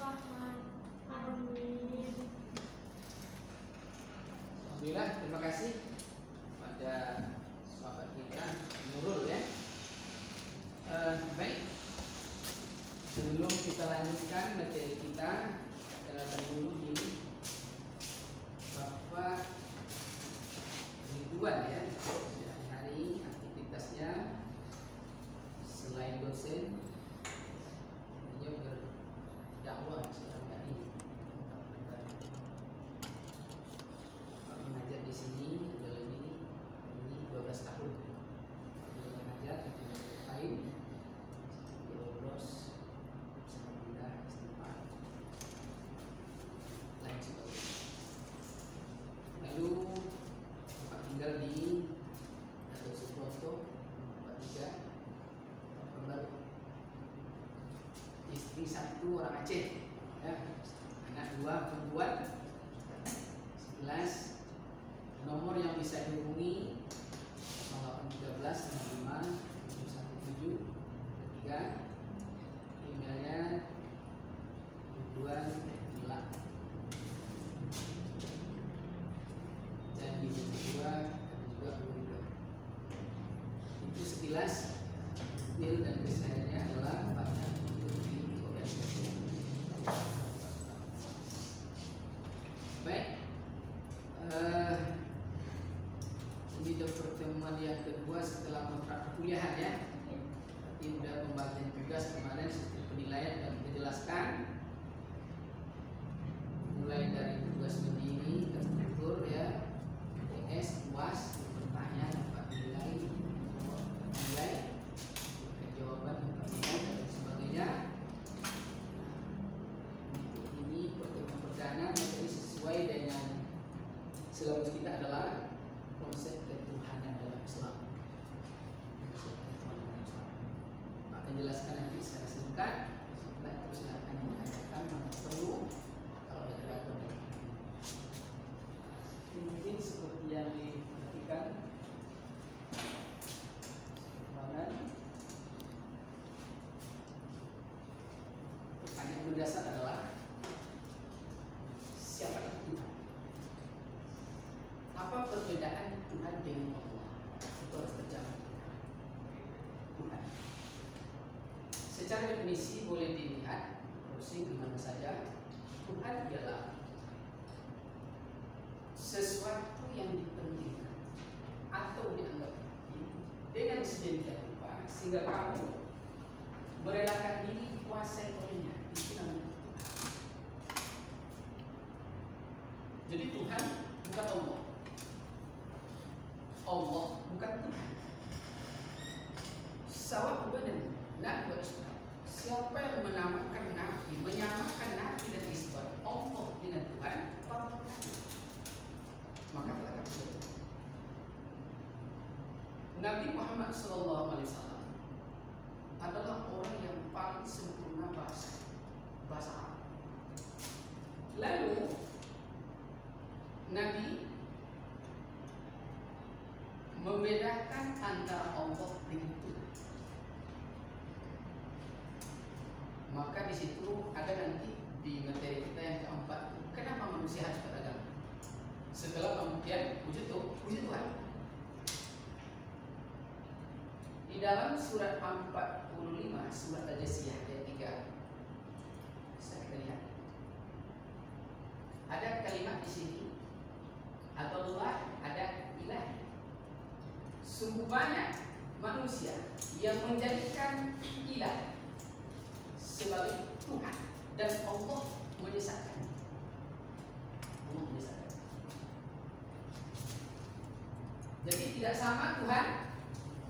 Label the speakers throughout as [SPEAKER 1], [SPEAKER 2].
[SPEAKER 1] Rahman. Amin.
[SPEAKER 2] Alhamdulillah, terima kasih pada sahabat kita Nurul ya. Baik, sebelum kita lanjutkan materi kita, kenalkan dulu ini Bapak Ridwan ya. Hari aktivitasnya selain dosen, dia berdakwah selama ini. Mengajar di sini udah ini 12 tahun. Mengajar di lain lulus alhamdulillah istighfar lain sebagainya. Lalu Bapak tinggal di Dato' Suproto Bapak 3 Pembaru. Istri 1 orang Aceh ya. Anak 2 perempuan. 11. Nomor yang bisa dihubungi 0813 65 717 3. Emailnya Ridwan Mila. Dan di kedua ada juga Ridwan. Itu sekilas skill dan kesehariannya adalah pada di organisasi. Baik. Ini pertemuan yang kedua setelah kontrak perkuliahan ya. Tapi udah pembagian tugas kemarin seperti penilaian dan kita jelaskan. Mulai dari tugas mendiri, tertutur ya, TS, UAS, pertanyaan, dapat nilai, nilai, jawaban, dapat nilai dan sebagainya. Untuk ini pertemuan perdana materi sesuai dengan silabus kita adalah konsep ketuhanan dalam Islam. Konsep ketuhanan dalam Islam. Maka jelaskan nanti secara singkat. Terus akan mengajarkan mana perlu kalau ada keraguan. Mungkin seperti yang diperhatikan pertanyaan mendasar adalah siapa Tuhan? Apa perbedaan Tuhan dengan Allah? Itu harus terjawab. Tuhan. Secara definisi boleh dilihat browsing di mana saja. Tuhan ialah sesuatu yang dipentingkan atau dianggap penting dengan sedemikian rupa sehingga kamu merelakan diri dikuasai olehnya. Itu namanya Tuhan. Jadi Tuhan bukan Allah. Allah bukan Tuhan. Sawab badan Nabi Islam. Siapa yang menamakan Nabi, menyamakan Nabi dan Islam, Allah dengan Tuhan, maka telah kafir. Nabi Muhammad SAW adalah orang yang paling sempurna bahasa Arab. Lalu Nabi membedakan antara Allah dengan Tuhan. Maka di situ ada nanti di materi kita yang keempat, kenapa manusia harus beragama? Setelah kemudian puji Tuhan. Di dalam surat 45 surat Al-Jasiyah ayat 3 bisa kita lihat ada kalimat di sini Allah, ada ilah. Sungguh banyak manusia yang menjadikan ilah sebagai Tuhan dan Allah menyesatkan. Jadi tidak sama Tuhan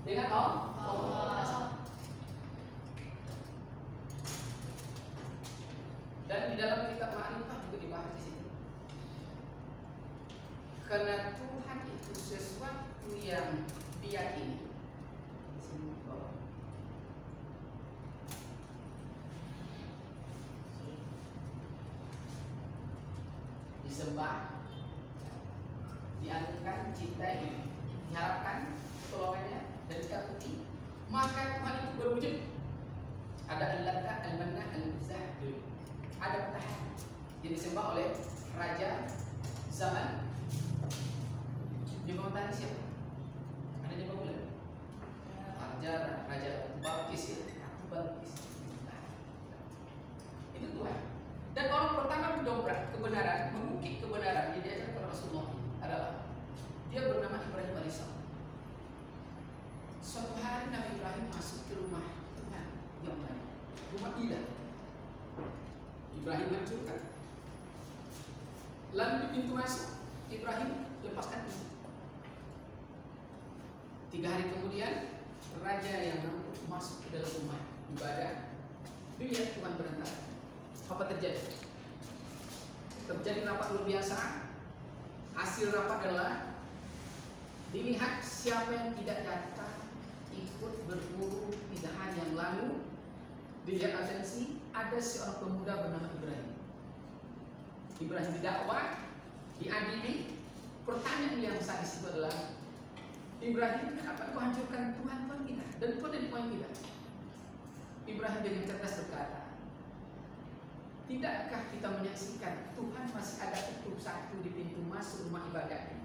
[SPEAKER 2] dengan Allah. Dan di dalam kitab Ma'rifah juga dibahas di sini. Karena Tuhan itu sesuatu yang diyakini. Disembah, dianggapkan, cintai, diharapkan pertolongannya dan ditakuti, maka Tuhan itu berwujud. Ada Al-Lata, Al-Manna, Al-Muzah. Ada disembah oleh raja zaman di pemerintahan siapa? Ada di Babylon. Raja Balkis ya. Balkis. Itu Tuhan. Dan orang pertama mendobrak kebenaran, mengukir kebenaran yang diajarkan oleh Rasulullah adalah dia bernama Ibrahim alaihissalam. Suatu hari Nabi Ibrahim masuk ke rumah Tuhan yang lain, rumah ilah. Ibrahim hancurkan. Lalu di pintu masuk, Ibrahim lepaskan pintu. 3 hari kemudian, raja yang masuk ke dalam rumah ibadah, dilihat Tuhan berantara. Apa terjadi? Terjadi rapat luar biasa. Hasil rapat adalah dilihat siapa yang tidak datang ikut berburu 3 hari yang lalu. Dilihat atensi, ada seorang pemuda bernama Ibrahim. Ibrahim didakwa, diadili. Pertanyaan yang sadis itu adalah, Ibrahim, kenapa kau hancurkan Tuhan kita dan Tuhan dari Tuhan kita? Ibrahim dengan cerdas berkata, tidakkah kita menyaksikan Tuhan masih ada itu satu di pintu masuk rumah ibadah ini?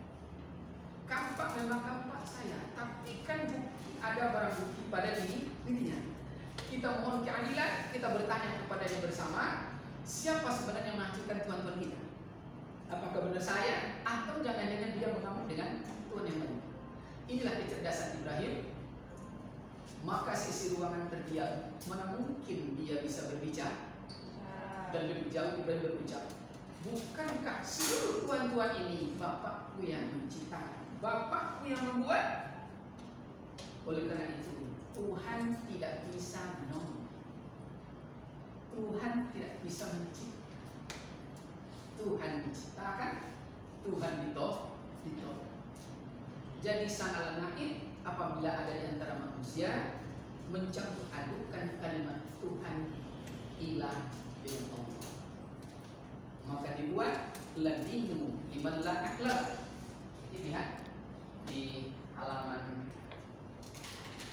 [SPEAKER 2] Kampak memang kampak saya, tapi kan bukti, ada barang bukti pada dirinya. Kita mohon keadilan, kita bertanya kepadanya bersama, siapa sebenarnya yang menghancurkan Tuhan kita? Apakah benar saya, atau jangan-jangan dia mengamuk dengan Tuhan yang lain? Inilah kecerdasan Ibrahim. Maka sisi ruangan terdiam, mana mungkin dia bisa berbicara? Dan lebih jauh Ibrahim berucap, bukankah seluruh tuan-tuan ini Bapakku yang menciptakan, Bapakku yang membuat? Oleh karena itu Tuhan tidak bisa menolong, Tuhan tidak bisa mencipta. Tuhan menciptakan, Tuhan ditolong. Jadi sang al-Naib apabila ada di antara manusia mencampur adukan kalimat Tuhan ilah dengan Allah, maka dibuat ladinmu liman la akhlaq. Dilihat di halaman,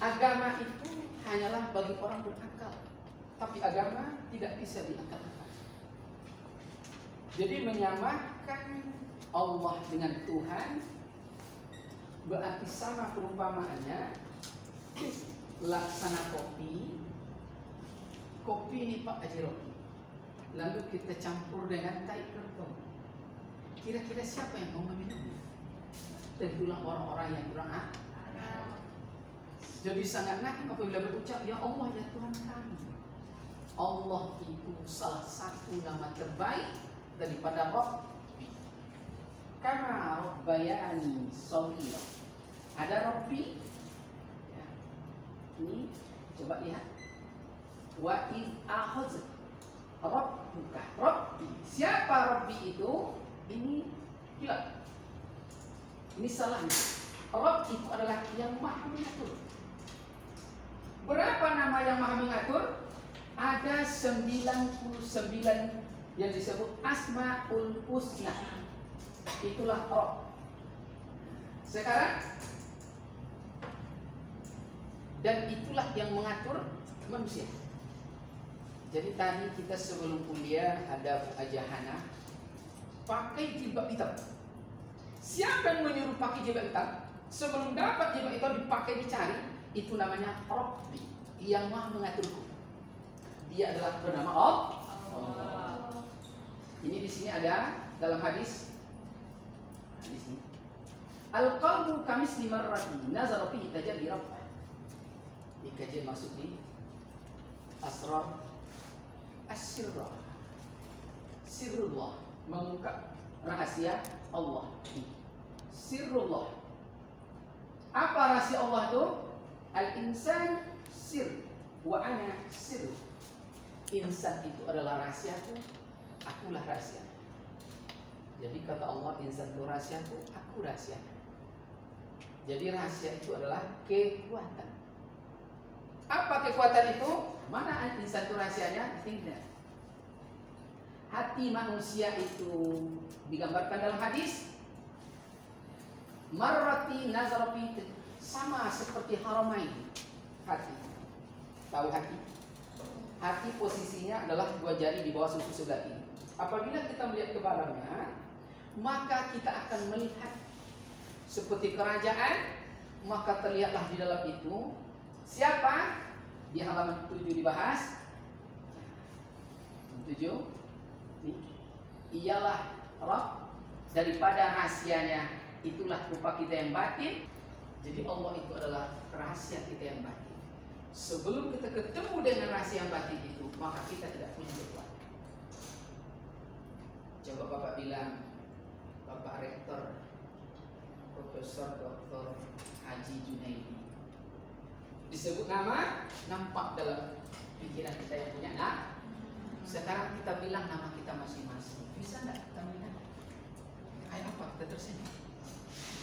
[SPEAKER 2] agama itu hanyalah bagi orang berakal, tapi agama tidak bisa diakal-akal. Jadi menyamakan Allah dengan Tuhan berarti sama perumpamaannya laksana kopi ini Pak Haji Rocky, lalu kita campur dengan tai kertong. Kira-kira siapa yang mau meminumnya? Tentulah orang-orang yang kurang akal. Jadi sangat nakal apabila berucap, ya Allah ya Tuhan kami. Allah itu salah satu nama terbaik daripada Rabbi. Karena Rabbayani Shaghira. Ada Rabbi. Ya. Ini coba lihat. Wa in akhadha Rabbuka. Rabbi. Siapa Rabbi itu? Ini gila. Ini salahnya. Rabb itu adalah yang maha mengatur. Berapa nama yang maha mengatur? Ada 99 yang disebut Asmaul Husna. Itulah Rabb. Sekarang, dan itulah yang mengatur manusia. Jadi tadi kita sebelum kuliah ada Bu Ajahana pakai jilbab hitam. Siapa yang menyuruh pakai jilbab hitam? Sebelum dapat jilbab hitam dipakai dicari, itu namanya Rabbi, yang maha mengaturku. Dia adalah bernama Allah. Ini di sini ada dalam hadis. Di sini. Al-qalbu kamisli marrati nazara fihi tajalli rabbah. Ini kajian masuk di Asrar As-Sirrah. Sirrullah, mengungkap rahasia Allah. Sirrullah. Apa rahasia Allah itu? Al-insan sir wa ana sir. Insan itu adalah rahasiaku, akulah rahasia. Jadi kata Allah, insan itu rahasiaku, aku rahasia. Jadi rahasia itu adalah kekuatan. Apa kekuatan itu? Mana insan itu rahasianya? Tidak. Hati manusia itu digambarkan dalam hadis marrati nazarafi, sama seperti haramain. Hati. Tahu hati? Hati posisinya adalah dua jari di bawah susu sebelah kiri. Apabila kita melihat ke dalamnya, maka kita akan melihat seperti kerajaan, maka terlihatlah di dalam itu siapa? Di halaman 7 dibahas. 7 ialah Rabb, daripada rahasianya itulah rupa kita yang batin. Jadi Allah itu adalah rahasia kita yang batin. Sebelum kita ketemu dengan rahasia yang batin itu, maka kita tidak punya kekuatan. Coba Bapak bilang, Bapak Rektor Profesor Dr. Haji Junaidi, disebut nama, nampak dalam pikiran kita yang punya nak. Sekarang kita bilang nama kita masing-masing, bisa enggak kita bilang? Kayak apa kita tersenyum?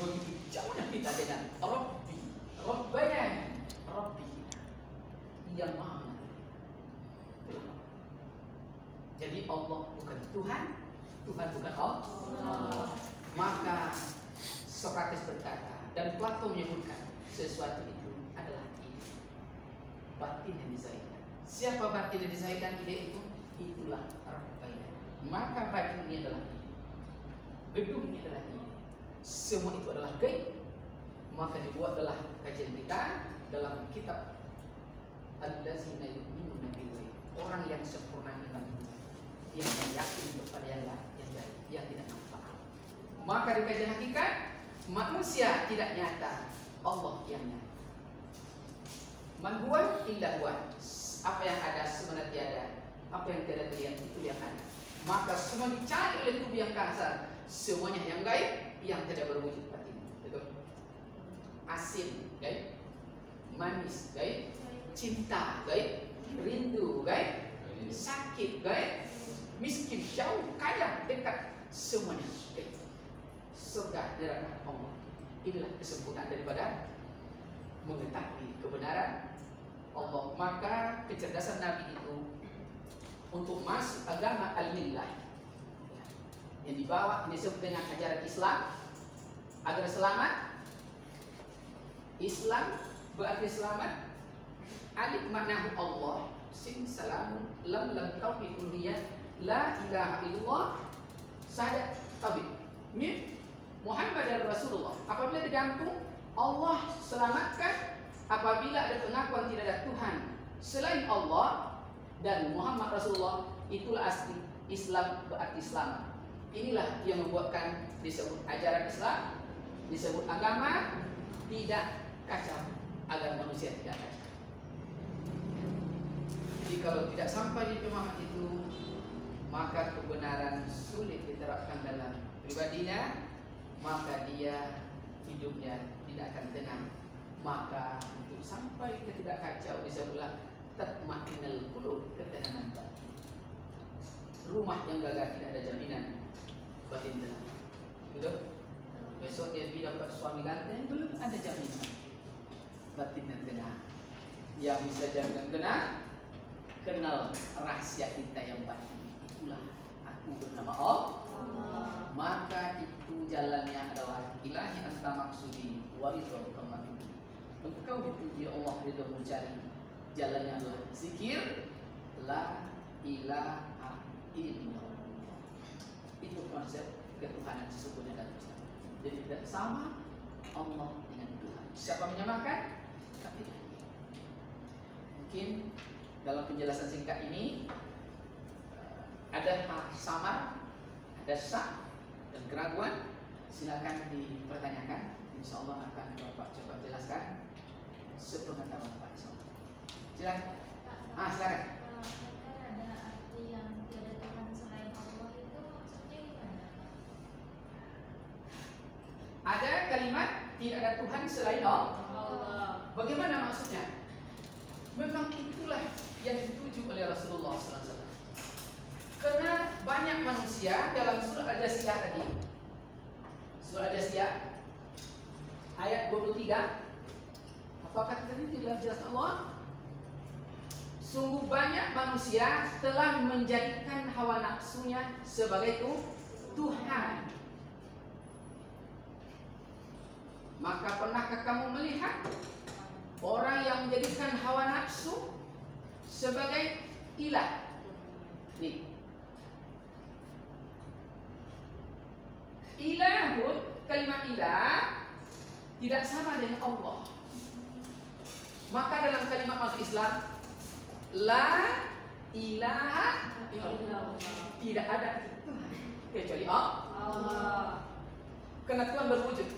[SPEAKER 2] Begitu jauhnya kita dengan Rabbi, Rabbana, Rabbi yang maha. Jadi Allah bukan Tuhan, Tuhan bukan Allah. Maka Sokrates berkata dan Plato menyebutkan sesuatu itu adalah ide, batin yang disahihkan. Siapa batin yang disahihkan ide itu? Itulah Rabbana. Maka batin ini adalah ide, gedung ini adalah ide. Semua itu adalah gaib. Maka dibuatlah kajian kita dalam kitab Allazina yu'minuna bil-ghaib, orang yang sempurna iman, yang yakin kepada yang gaib, yang tidak nampak. Maka di kajian hakikat, manusia tidak nyata, Allah yang nyata. Man huwa illa huwa, apa yang ada sebenarnya tiada, apa yang tidak terlihat itu yang ada. Maka semua dicari oleh tubuh yang kasar, semuanya yang gaib, yang tidak berwujud batin. Betul? Asin gaib, manis gaib, cinta gaib, rindu gaib, sakit gaib, miskin jauh, kaya dekat, semuanya gaib. Surga di rahmat Allah. Inilah kesempurnaan daripada mengetahui kebenaran Allah. Maka kecerdasan Nabi itu untuk masuk agama al-millah yang dibawa disebut dengan ajaran Islam agar selamat. Islam berarti selamat. Alif maknahu Allah, sin salamun, lam tauhid uluhiyah, la ilaha illallah, syahadat tauhid, mim Muhammad dan Rasulullah. Apabila digantung, Allah selamatkan. Apabila ada pengakuan tidak ada Tuhan selain Allah dan Muhammad Rasulullah, itulah asli Islam, berarti selamat. Inilah yang membuatkan disebut ajaran Islam, disebut agama tidak kacau, agar manusia tidak kacau. Jadi kalau tidak sampai di pemahaman itu, maka kebenaran sulit diterapkan dalam pribadinya, maka dia hidupnya tidak akan tenang. Maka untuk sampai ke tidak kacau disebutlah tatma'innul qulub, ketenangan batin. Rumah yang gagal tidak ada jaminan batin tenang. Betul? Besok dia dapat suami ganteng, belum ada jaminan batin dan tenang. Yang bisa jaminan tenang, kenal rahasia kita yang batin. Itulah aku bernama Allah. Maka itu jalannya adalah ilahi anta maksudi wa ridhoka maksudi. Engkau dipuji Allah, ridho mencari. Jalannya adalah zikir la ilaha illallah. Itu konsep ketuhanan sesungguhnya dalam Islam. Jadi tidak sama Allah dengan Tuhan. Siapa menyamakan? Tapi mungkin dalam penjelasan singkat ini ada samar, ada syak dan keraguan. Silakan dipertanyakan. Insya Allah akan Bapak coba jelaskan sepengetahuan Bapak. Silakan. Silakan.
[SPEAKER 1] Ada arti yang tiada Tuhan selain Allah itu maksudnya gimana?
[SPEAKER 2] Ada kalimat tidak ada Tuhan selain Allah. Bagaimana maksudnya? Memang itulah yang dituju oleh Rasulullah SAW. Karena banyak manusia dalam surah Al-Jasiyah tadi, surah Al-Jasiyah ayat 23, apakah tadi dalam jelas Allah? Sungguh banyak manusia telah menjadikan hawa nafsunya sebagai Tuhan. Maka pernahkah kamu melihat orang yang menjadikan hawa nafsu sebagai Ilah. Nih. Ilahun, kalimat ilah tidak sama dengan Allah. Maka dalam kalimat masuk Islam, la ilaha illallah, tidak ada Tuhan kecuali Allah. Karena Tuhan berwujud,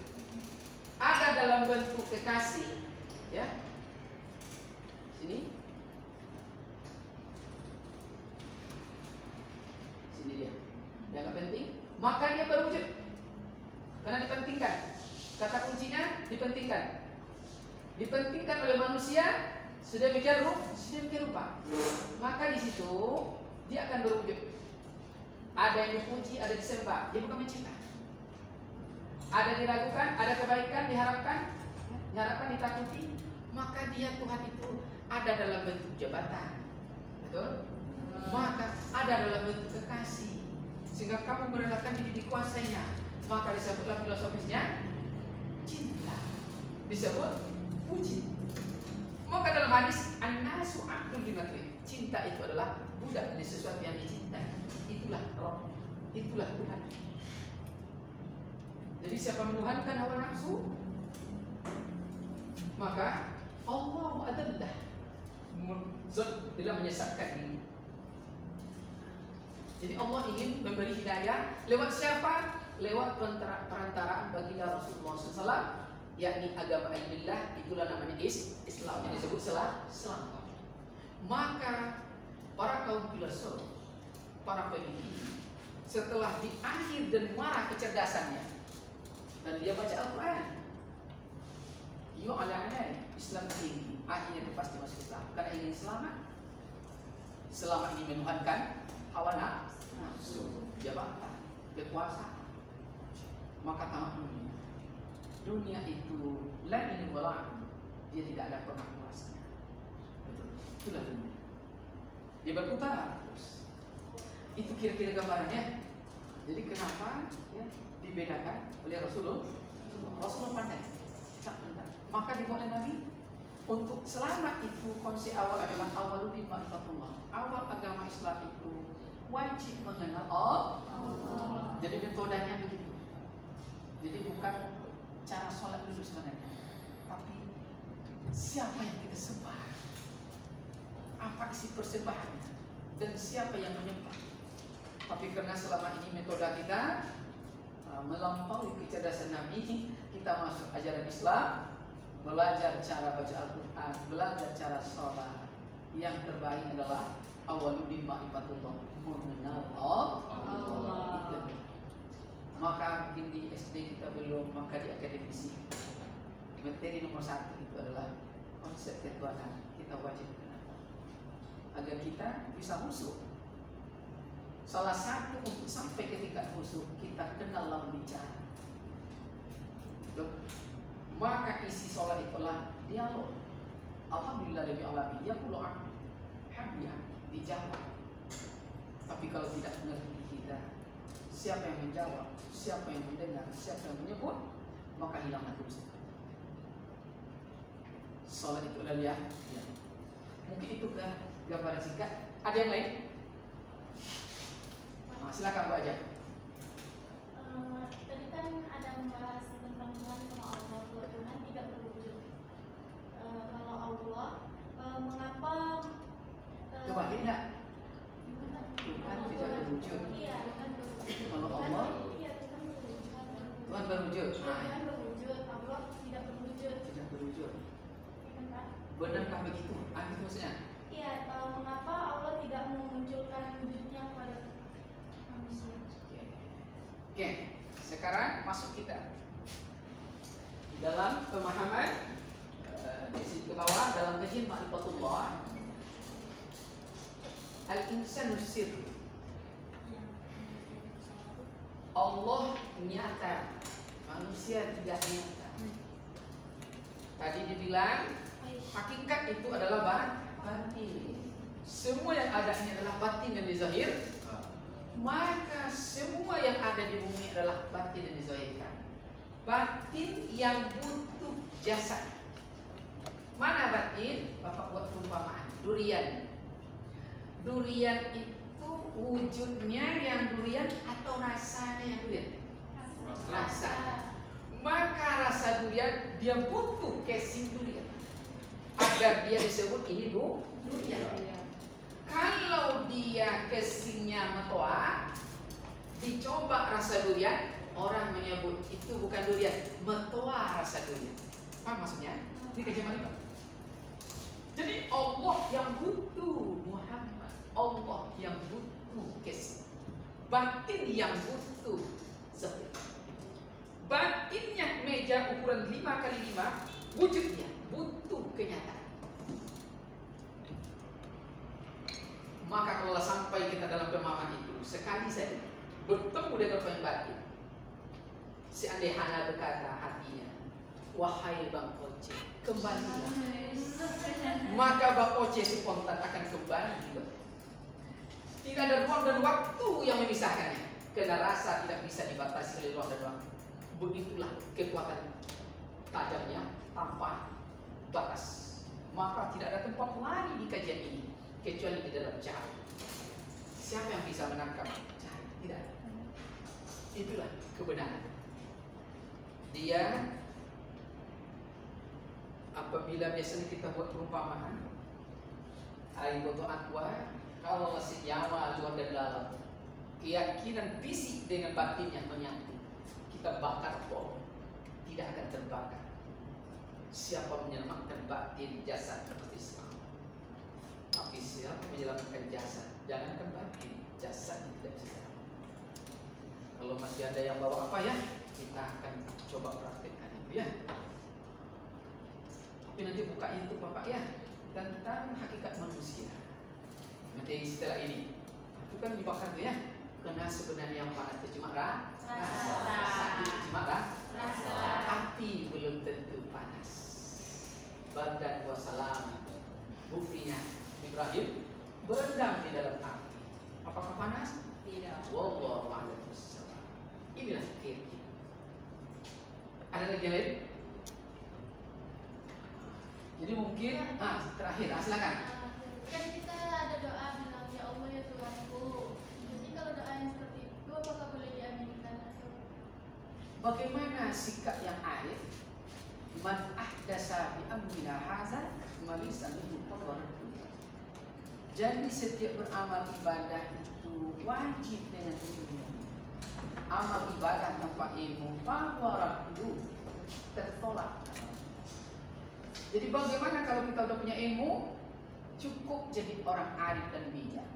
[SPEAKER 2] ada dalam bentuk kekasih, ya. Sini dia, yang nggak penting, maka dia berwujud karena dipentingkan. Kata kuncinya dipentingkan oleh manusia, sudah bikin rupa, maka di situ dia akan berwujud. Ada yang dipuji, ada disembah, dia bukan mencipta. Ada diragukan, ada kebaikan diharapkan, ditakuti, maka dia Tuhan itu ada dalam bentuk jabatan, betul? Maka ada dalam bentuk kekasih, sehingga kamu merelakan diri dikuasainya, maka disebutlah filosofisnya cinta, disebut puji. Maka dalam hadis an-nasu abdun limakri, cinta itu adalah budak dari sesuatu yang dicintai. Itulah roh, itulah Tuhan. Jadi siapa menuhankan hawa nafsu, maka Allah adallah, tidak menyesatkan diri. Jadi Allah ingin memberi hidayah lewat siapa? Lewat perantaraan baginda Rasulullah SAW, yakni agama Alhamdulillah, itulah namanya Islam, yang disebut Islam. Maka para kaum filosof, para peneliti, setelah di akhir dan marah kecerdasannya, dan dia baca Al-Quran, Islam tinggi, akhirnya dia pasti masuk Islam karena ingin selamat. Selama ini menuhankan hawa nafsu, jabatan, kekuasaan, maka tamat dunia itu lain ini bola, dia tidak ada pernah puasnya. Betul, itulah dunia. Dia berputar terus. Itu kira-kira gambarannya. Jadi kenapa ya, dibedakan oleh Rasulullah? Rasulullah pandai. Maka dibuat Nabi untuk selamat itu konsep awal adalah awal di ma'rifatullah. Awal agama Islam itu wajib mengenal Allah. Jadi metodenya begitu. Jadi bukan cara sholat dulu sebenarnya, tapi siapa yang kita sembah, apa isi persembahannya, dan siapa yang menyembah. Tapi karena selama ini metode kita melampaui kecerdasan Nabi, kita masuk ajaran Islam, belajar cara baca Al-Quran, belajar cara sholat. Yang terbaik adalah awaludin ma'rifatullah, mengenal Allah. Maka mungkin di SD kita belum, maka di akademisi materi nomor 1 itu adalah konsep ketuhanan. Kita wajib kenal agar kita bisa khusyuk. Salah satu untuk sampai ke tingkat khusyuk, kita kenal lawan bicara. Maka isi sholat itulah dialog. Alhamdulillah lebih alami, ya puluh hamdiyah dijawab. Tapi kalau tidak mengerti kita, siapa yang menjawab, siapa yang mendengar, siapa yang menyebut, maka hilanglah dosa. Sholat itu adalah ya. Mungkin itu gambaran singkat. Ada yang lain? Silakan Bu aja.
[SPEAKER 1] Tadi kan ada membahas tentang Tuhan sama Allah, bahwa Tuhan tidak berwujud. Kalau Allah, mengapa
[SPEAKER 2] Tuhan tidak? Tuhan tidak berwujud.
[SPEAKER 1] Iya, Tuhan berwujud.
[SPEAKER 2] Kalau Allah,
[SPEAKER 1] iya, Tuhan berwujud.
[SPEAKER 2] Tuhan berwujud.
[SPEAKER 1] Tuhan berwujud, Allah tidak berwujud.
[SPEAKER 2] Tidak berwujud.
[SPEAKER 1] Kan, Pak?
[SPEAKER 2] Benarkah begitu? Apa maksudnya?
[SPEAKER 1] Iya, mengapa Allah tidak memunculkan wujudnya kepada manusia?
[SPEAKER 2] Oke, sekarang masuk kita dalam pemahaman di sini ke bawah dalam kajian ma'rifatullah. Al-insanu sirr. Allah nyata, manusia tidak nyata. Tadi dibilang hakikat itu adalah batin. Semua yang ada ini adalah batin dan dizahir. Maka semua yang ada di bumi adalah batin yang dizahirkan. Batin yang butuh jasad. Mana batin? Bapak buat perumpamaan durian.
[SPEAKER 3] durian itu wujudnya yang durian atau rasanya yang durian? Rasa. Maka rasa durian dia butuh casing durian agar dia disebut ini durian. Kalau dia casingnya metoa, dicoba rasa durian, orang menyebut itu bukan durian, metoa rasa durian. Apa maksudnya? Ini kejaman itu. Jadi Allah yang butuh Muhammad, Allah yang butuh casing, batin yang butuh seperti batinnya meja ukuran 5x5, wujudnya butuh kenyataan. Maka kalau sampai kita dalam pemahaman itu, sekali saja bertemu dengan orang batin, seandainya Hana berkata hatinya, wahai Bang Oce, kembalilah. Maka Bang Oce spontan akan kembali juga. Tidak ada ruang dan waktu yang memisahkannya, karena rasa tidak bisa dibatasi oleh ruang dan waktu. Begitulah kekuatan tajamnya tanpa batas. Maka tidak ada tempat lari di kajian ini kecuali di dalam cahaya. Siapa yang bisa menangkap cahaya? Tidak ada. Itulah kebenaran. Dia apabila biasanya kita buat perumpamaan air botol aqua, kalau masih nyawa luar dan dalam, keyakinan fisik dengan batin yang menyatu, kita bakar bom, tidak akan terbakar. Siapa menyelamatkan batin jasad seperti Islam, tapi siapa menyelamatkan jasad, jangankan batin, jasad tidak bisa. Kalau masih ada yang bawa apa ya, kita akan coba praktekkan itu ya. Tapi nanti buka itu Bapak ya, tentang hakikat manusia. Nanti setelah ini, itu kan dibakar tuh ya. Karena sebenarnya yang panas itu cuma rasa, sakit cuma rasa, hati belum tentu panas. Badan wassalam, buktinya Ibrahim berendam di dalam api. Apakah panas? Tidak. Wallahu a'lam bishawab. Inilah keyakinan. Ada lagi yang lain? Jadi mungkin, terakhir, silakan.
[SPEAKER 1] Kan kita ada doa bilang ya Allah ya Tuhanku. Jadi kalau doa yang seperti itu apakah boleh diaminkan atau?
[SPEAKER 3] Bagaimana sikap yang arif? Man ahdasa bi amrina hadza ma laysa minhu fadlan. Jadi setiap beramal ibadah itu wajib dengan ilmu. Amal ibadah tanpa ilmu bahwa itu tertolak. Jadi bagaimana kalau kita sudah punya ilmu, cukup jadi orang arif dan bijak.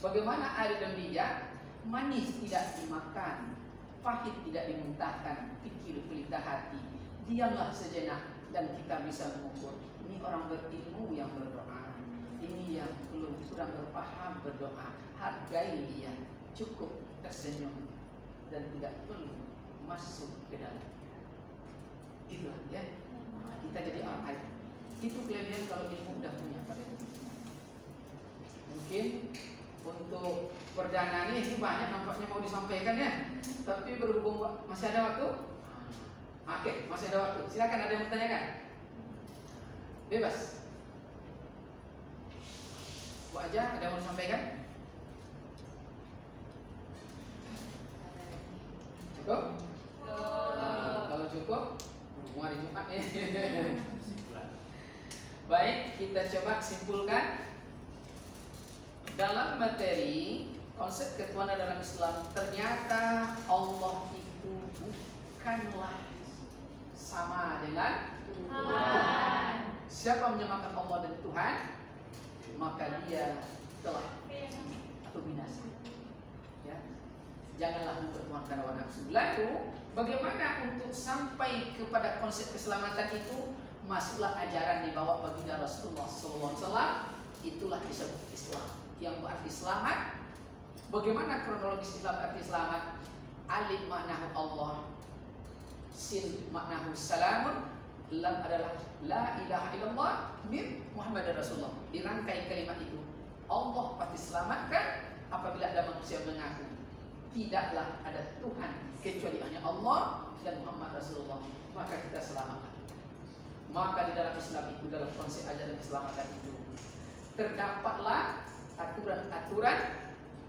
[SPEAKER 3] Bagaimana arif dan bijak? Manis tidak dimakan, pahit tidak dimuntahkan, pikir pelita hati. Diamlah sejenak dan kita bisa mengukur. Ini orang berilmu yang berdoa. Ini yang belum kurang berpaham berdoa. Hargai dia, cukup tersenyum dan tidak perlu masuk ke dalam. Itulah ya. Kita jadi orang arif. Itu kelebihan kalau ilmu udah punya pada itu. Mungkin untuk perdana ini banyak nampaknya mau disampaikan ya. Tapi berhubung masih ada waktu. Oke, masih ada waktu. Silakan, ada yang bertanyakan. Bebas. Bu aja ada yang mau disampaikan? Cukup? Kalau cukup, mau hari Jumat ya. Baik, kita coba simpulkan. Dalam materi konsep ketuhanan dalam Islam, ternyata Allah itu bukanlah sama dengan Tuhan. Siapa menyamakan Allah dan Tuhan, maka dia telah atau binasa. Ya. Janganlah mempertuhankan hawa nafsu. Lalu, bagaimana untuk sampai kepada konsep keselamatan itu? Masuklah ajaran dibawa baginda Rasulullah SAW. Itulah disebut Islam, yang berarti selamat. Bagaimana kronologis Islam berarti selamat? Alif maknahu Allah, sin maknahu salamun, lam adalah la ilaha illallah, mim Muhammad Rasulullah. Dirangkai kalimat itu, Allah pasti selamatkan apabila ada manusia mengaku tidaklah ada Tuhan kecuali hanya Allah dan Muhammad Rasulullah, maka kita selamat. Maka di dalam Islam itu, dalam konsep ajaran keselamatan itu, terdapatlah aturan-aturan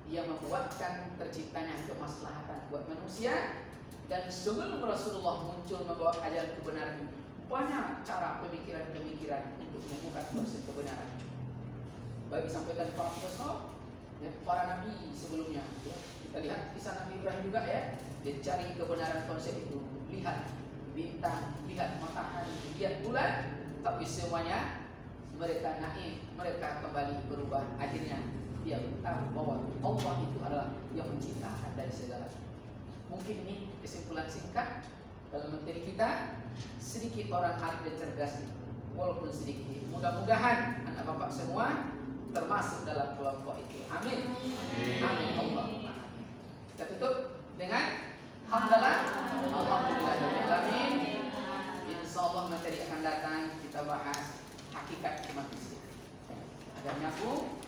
[SPEAKER 3] yang membuatkan terciptanya kemaslahatan buat manusia. Dan sebelum Rasulullah muncul membawa ajaran kebenaran, banyak cara pemikiran-pemikiran untuk menemukan konsep kebenaran. Baik disampaikan para Rasul, ya, para nabi sebelumnya. Ya. Kita lihat kisah Nabi Ibrahim juga ya, dia cari kebenaran konsep itu. Lihat bintang, lihat matahari, lihat bulan, tapi semuanya mereka naik, mereka kembali berubah. Akhirnya dia tahu bahwa Allah itu adalah yang menciptakan dari segala. Mungkin ini kesimpulan singkat dalam materi kita. Sedikit orang alim dan cerdas, walaupun sedikit. Mudah-mudahan anak bapak semua termasuk dalam kelompok itu. Amin. Amin. Allahumma. Kita tutup dengan hamdalah. Alhamdulillahirobbilalamin. Insyaallah materi akan datang kita bahas hakikat manusia. Ada nyambung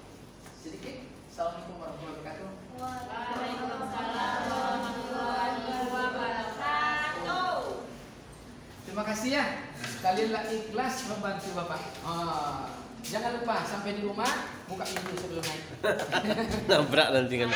[SPEAKER 3] sedikit. Assalamualaikum warahmatullahi wabarakatuh.
[SPEAKER 1] Waalaikumsalam warahmatullahi wabarakatuh.
[SPEAKER 3] Terima kasih ya. Kalianlah ikhlas membantu Bapak. Jangan lupa sampai di rumah buka pintu sebelum naik.
[SPEAKER 4] Nabrak nanti kan.